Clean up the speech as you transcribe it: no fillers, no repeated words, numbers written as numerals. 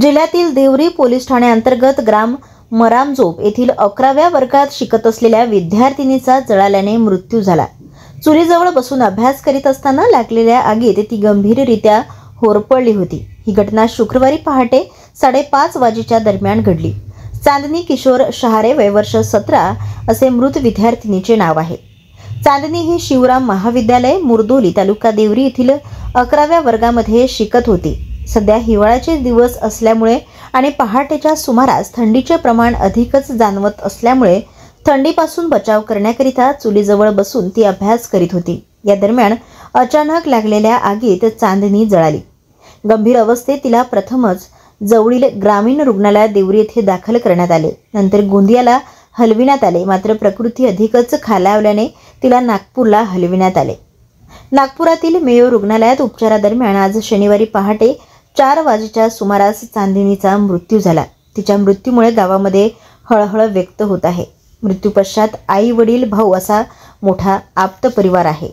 जिल्ह्यातील देवरी पोलीस ठाण्याअंतर्गत ग्राम मरामजोप येथील 11व्या वर्गात शिकत असलेल्या विद्यार्थिनीचा जळाल्याने मृत्यू झाला। चुलीजवळ बसून अभ्यास करीत असताना लागलेल्या आगीत ती गंभीररित्या होरपळली होती। ही घटना शुक्रवारी पहाटे 5:30 वाजेच्या दरम्यान घडली। चांदनी किशोर शहारे, वय वर्ष 17 असे मृत विद्यार्थिनीचे नाव आहे। चांदनी ही शिवराम महाविद्यालय, मुरदोली, तालुका देवरी येथील 11व्या वर्गामध्ये शिकत होती। सध्या हिवाळ्याचे दिवस असल्यामुळे आणि पहाटेच्या सुमारास थंडीचे प्रमाण अधिकच जाणवत असल्यामुळे थंडीपासून बचाव करण्याकरिता चुलीजवळ बसून ती अभ्यास करीत होती। या दरम्यान अचानक लागलेल्या आगीत चांदनी जळाली। गंभीर अवस्थेत तिला प्रथमच जवळील ग्रामीण रुग्णालयात देवरी येथे दाखल करण्यात आले। नंतर गोंदियाला हलविण्यात आले, मात्र प्रकृती अधिकच खालावल्याने तिला नागपूरला हलविण्यात आले। नागपुरातील मेयो रुग्णालयात उपचारादरम्यान आज शनिवारी पहाटे 4 वाजेच्या सुमारास चांदनीचा मृत्यू झाला। तिच्या मृत्यूमुळे गावामध्ये हळहळ व्यक्त होत आहे। मृत्यूपश्चात आई, वडील, भाऊ असा मोठा आप्त परिवार आहे।